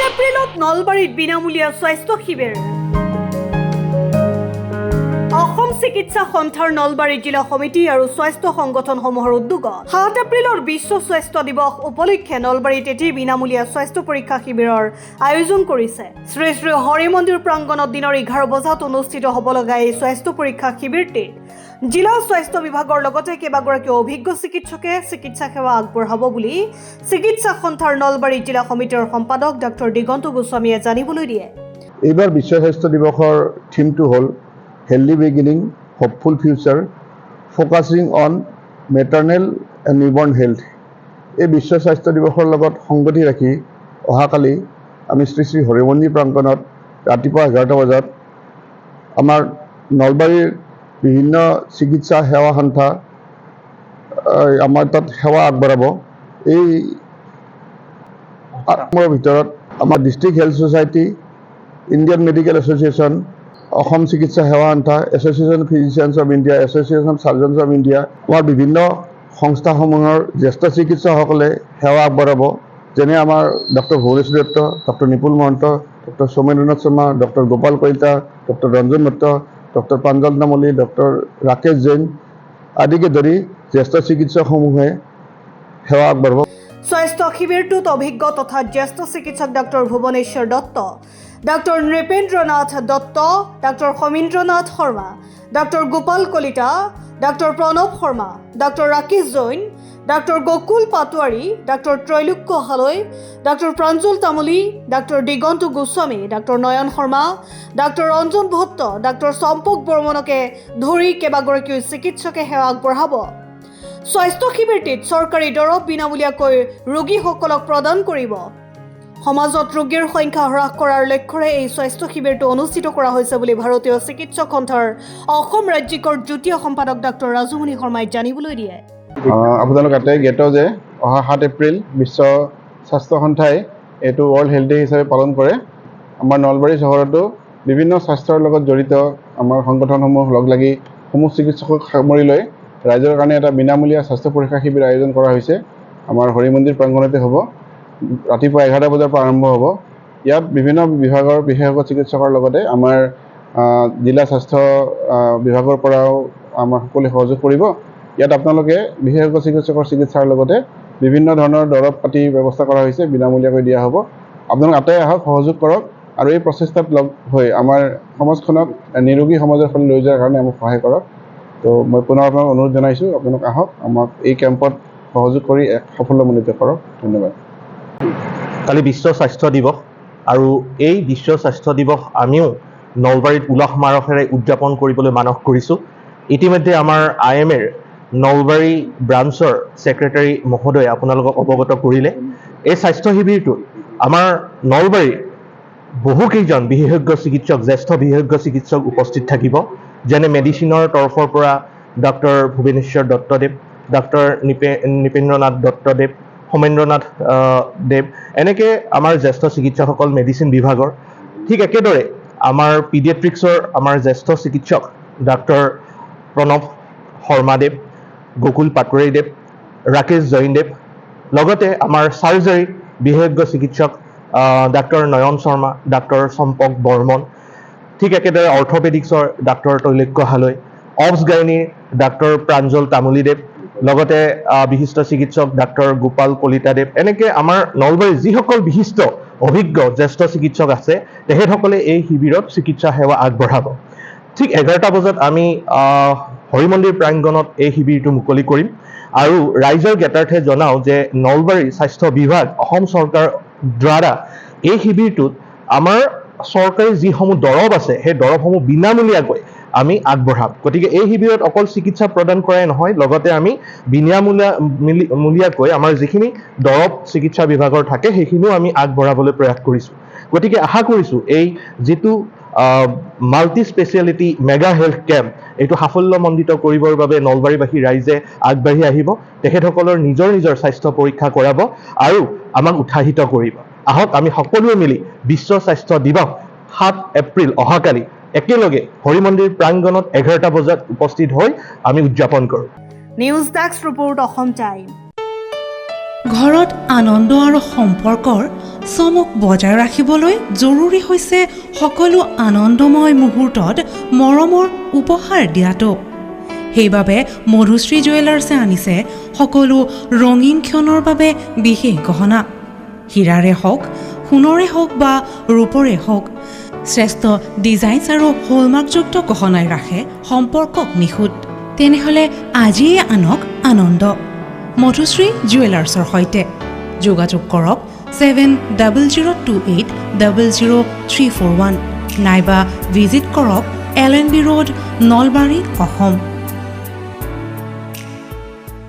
এপ্ৰিলত নলবাৰীত বিনামূলীয়া স্বাস্থ্য শিবিৰ। অসম চিকিৎসা সন্থাৰ নলবাৰী জিলা সমিতি আৰু স্বাস্থ্য সংগঠনসমূহৰ উদ্যোগত 7 এপ্ৰিলৰ বিশ্ব স্বাস্থ্য দিৱস উপলক্ষে নলবাৰীত এটি বিনামূলীয়া স্বাস্থ্য পৰীক্ষা শিবিৰৰ আয়োজন কৰিছে। শ্ৰী শ্ৰী হৰি মন্দিৰ প্ৰাংগণত দিনৰ 11 বজাত অনুষ্ঠিত হ'ব লগা এই স্বাস্থ্য পৰীক্ষা শিবিৰটিত জিলা স্বাস্থ্য বিভাগৰ লগতে কেইবাগৰাকী অভিজ্ঞ চিকিৎসকে চিকিৎসা সেৱা আগবঢ়াব বুলি চিকিৎসা সন্থাৰ নলবাৰী জিলা সমিতিৰ সম্পাদক ডক্টৰ দিগন্ত গোস্বামীয়ে জানিবলৈ দিয়ে। এইবাৰ বিশ্ব স্বাস্থ্য দিৱসৰ থিমটো হ'ল healthy beginning hopeful future focusing on maternal and newborn health. এই বিশ্ব স্বাস্থ্য দিৱসৰ লগত সংগতি ৰাখি অহাকালি আমি শ্ৰী শ্ৰী হৰি মন্দিৰ প্ৰাংগণত ৰাতিপুৱা 11টা বজাত আমাৰ নলবাৰীৰ বিভিন্ন চিকিৎসা সেৱা সন্থা আমাৰ তাত সেৱা আগবঢ়াব। এই আত্মৰ ভিতৰত আমাৰ district health society, Indian medical association, Assam চিকিৎসা সেৱা সন্থা, association of physicians of India, association of surgeons of India, আমাৰ বিভিন্ন সংস্থাসমূহৰ জ্যেষ্ঠ চিকিৎসকসকলে সেৱা আগবঢ়াব। যেনে আমাৰ doctor Bhubaneswar Dutta, doctor Nipul Mahanta, doctor Soumendranath Sharma, doctor Gopal Kalita, doctor Ranjan Dutta, doctor Pranjal Tamuli, doctor Rakesh Jain আদিকে ধৰি জ্যেষ্ঠ চিকিৎসকসমূহে সেৱা আগবঢ়াব। স্বাস্থ্য শিবিৰটোত অভিজ্ঞ তথা জ্যেষ্ঠ চিকিৎসক doctor Bhubaneswar Dutta, doctor Nripendranath Dutta, doctor Soumendranath Sharma, doctor Gopal Kalita, doctor Pranab Sharma, doctor Rakesh Jain, doctor Gokul Patowary, doctor Trailokya Haloi, doctor Pranjal Tamuli, doctor Diganta Goswami, doctor Nayan Sharma, doctor Ranjan Bhatta, doctor Champak বৰ্মনকে ধৰি কেইবাগৰাকীও চিকিৎসকে সেৱা আগবঢ়াব। স্বাস্থ্য শিবিৰটিত চৰকাৰী দৰৱ বিনামূলীয়াকৈ ৰোগীসকলক প্ৰদান কৰিব। সমাজত ৰোগীৰ সংখ্যা হ্ৰাস কৰাৰ লক্ষ্যৰে এই স্বাস্থ্য শিবিৰটো অনুষ্ঠিত কৰা হৈছে বুলি ভাৰতীয় চিকিৎসক সন্থাৰ অসম ৰাজ্যিকৰ যুটীয় সম্পাদক ডক্টৰ ৰাজুমণি শৰ্মাই জানিবলৈ দিয়ে। আপোনালোক ইয়াতে জ্ঞাত যে অহা 7 এপ্ৰিল বিশ্ব স্বাস্থ্য সন্থাই এইটো ৱৰ্ল্ড হেল্থ ডে হিচাপে পালন কৰে। আমাৰ নলবাৰী চহৰতো বিভিন্ন স্বাস্থ্যৰ লগত জড়িত আমাৰ সংগঠনসমূহ লগ লাগি সমূহ চিকিৎসকক সামৰি লৈ ৰাইজৰ কাৰণে এটা বিনামূলীয়া স্বাস্থ্য পৰীক্ষা শিবিৰ আয়োজন কৰা হৈছে। আমাৰ হৰি মন্দিৰ প্ৰাংগণতে হ'ব। ৰাতিপুৱা 11টা বজাৰ পৰা আৰম্ভ হ'ব। ইয়াত বিভিন্ন বিভাগৰ বিশেষজ্ঞ চিকিৎসকৰ লগতে আমাৰ জিলা স্বাস্থ্য বিভাগৰ পৰাও আমাৰ সকলোৱে সহযোগ কৰিব। ইয়াত আপোনালোকে বিশেষজ্ঞ চিকিৎসকৰ চিকিৎসাৰ লগতে বিভিন্ন ধৰণৰ দৰৱ পাতি ব্যৱস্থা কৰা হৈছে, বিনামূলীয়াকৈ দিয়া হ'ব। আপোনালোক আটাই আহক, সহযোগ কৰক আৰু এই প্ৰচেষ্টাত লগ হৈ আমাৰ সমাজখনক নিৰোগী সমাজৰ ফালে লৈ যোৱাৰ কাৰণে আমাক সহায় কৰক। তো মই পুনৰ আপোনাক অনুৰোধ জনাইছোঁ, আপোনালোক আহক, আমাক এই কেম্পত সহযোগ কৰি এক সাফল্যমণ্ডিত কৰক। ধন্যবাদ। কালি বিশ্ব স্বাস্থ্য দিৱস আৰু এই বিশ্ব স্বাস্থ্য দিৱস আমিও নলবাৰীত উলহ মালহেৰে উদযাপন কৰিবলৈ মানস কৰিছোঁ। ইতিমধ্যে আমাৰ IMAৰ নলবাৰী ব্ৰাঞ্চৰ ছেক্ৰেটাৰী মহোদয়ে আপোনালোকক অৱগত কৰিলে। এই স্বাস্থ্য শিবিৰটোত আমাৰ নলবাৰীৰ বহুকেইজন বিশেষজ্ঞ চিকিৎসক, জ্যেষ্ঠ বিশেষজ্ঞ চিকিৎসক উপস্থিত থাকিব। যেনে মেডিচিনৰ তৰফৰ পৰা ডক্টৰ ভুৱনেশ্বৰ দত্তদেৱ, ডক্টৰ নৃপেন্দ্ৰনাথ দত্তদেৱ, সৌমেন্দ্ৰনাথ দেৱ, এনেকৈ আমাৰ জ্যেষ্ঠ চিকিৎসকসকল মেডিচিন বিভাগৰ। ঠিক একেদৰে আমাৰ পিডিয়াট্ৰিক্সৰ আমাৰ জ্যেষ্ঠ চিকিৎসক ডক্টৰ প্ৰণৱ শৰ্মাদেৱ, গকুল পাটোৱাৰীদেৱ, ৰাকেশ জৈনদেৱ, লগতে আমাৰ চাৰ্জাৰী বিশেষজ্ঞ চিকিৎসক ডক্টৰ নয়ন শৰ্মা, ডক্টৰ চম্পক বৰ্মন, ঠিক একেদৰে অৰ্থপেডিক্সৰ ডক্টৰ ত্ৰৈলোক্য হালৈ, অবছ গাইনীৰ ডক্টৰ প্ৰাঞ্জল তামুলীদেৱ, লগতে বিশিষ্ট চিকিৎসক ডক্টৰ গোপাল কলিতাদেৱ, এনেকৈ আমাৰ নলবাৰীৰ যিসকল বিশিষ্ট অভিজ্ঞ জ্যেষ্ঠ চিকিৎসক আছে তেখেতসকলে এই শিবিৰত চিকিৎসা সেৱা আগবঢ়াব। ঠিক 11টা বজাত আমি হৰি মন্দিৰ প্ৰাংগণত এই শিবিৰটো মুকলি কৰিম আৰু ৰাইজৰ জ্ঞাতাৰ্থে জনাওঁ যে নলবাৰীৰ স্বাস্থ্য বিভাগ অসম চৰকাৰৰ দ্বাৰা এই শিবিৰটোত আমাৰ চৰকাৰী যিসমূহ দৰৱ আছে সেই দৰৱসমূহ বিনামূলীয়াকৈ আমি আগবঢ়াম। গতিকে এই শিবিৰত অকল চিকিৎসা প্ৰদান কৰাই নহয়, লগতে আমি বিনামূলীয়াকৈ আমাৰ যিখিনি দৰৱ চিকিৎসা বিভাগৰ থাকে সেইখিনিও আমি আগবঢ়াবলৈ প্ৰয়াস কৰিছোঁ। গতিকে আশা কৰিছোঁ এই যিটো multi speciality mega health camp এইটো সাফল্যমণ্ডিত কৰিবৰ বাবে নলবাৰীবাসী ৰাইজে আগবাঢ়ি আহিব, তেখেতসকলৰ নিজৰ নিজৰ স্বাস্থ্য পৰীক্ষা কৰাব আৰু আমাক উৎসাহিত কৰিব। আহক আমি সকলোৱে মিলি বিশ্ব স্বাস্থ্য দিৱস 7 এপ্ৰিল অহাকালি একেলগে হৰি মন্দিৰ প্ৰাংগণত 11টা বজাত উপস্থিত হৈ আমি উদযাপন কৰোঁ। News desk report Assam time. ঘৰত আনন্দ আৰু সম্পৰ্কৰ চমক বজাই ৰাখিবলৈ জৰুৰী হৈছে সকলো আনন্দময় মুহূৰ্তত মৰমৰ উপহাৰ দিয়াটো। সেইবাবে মধুশ্ৰী জুৱেলাৰ্ছে আনিছে সকলো ৰঙীন ক্ষণৰ বাবে বিশেষ গহনা। হীৰাৰে হওক, সোণৰে হওক বা ৰূপৰে হওক, শ্ৰেষ্ঠ ডিজাইনছ আৰু হলমাৰ্কযুক্ত গহনাই ৰাখে সম্পৰ্কক নিখুঁত। তেনেহ'লে আজিয়ে আনক আনন্দ মধুশ্ৰী জুৱেলাৰ্ছৰ সৈতে। যোগাযোগ কৰক 7002800341 নাইবা ভিজিট কৰক LNB ৰোড, নলবাৰী, অসম।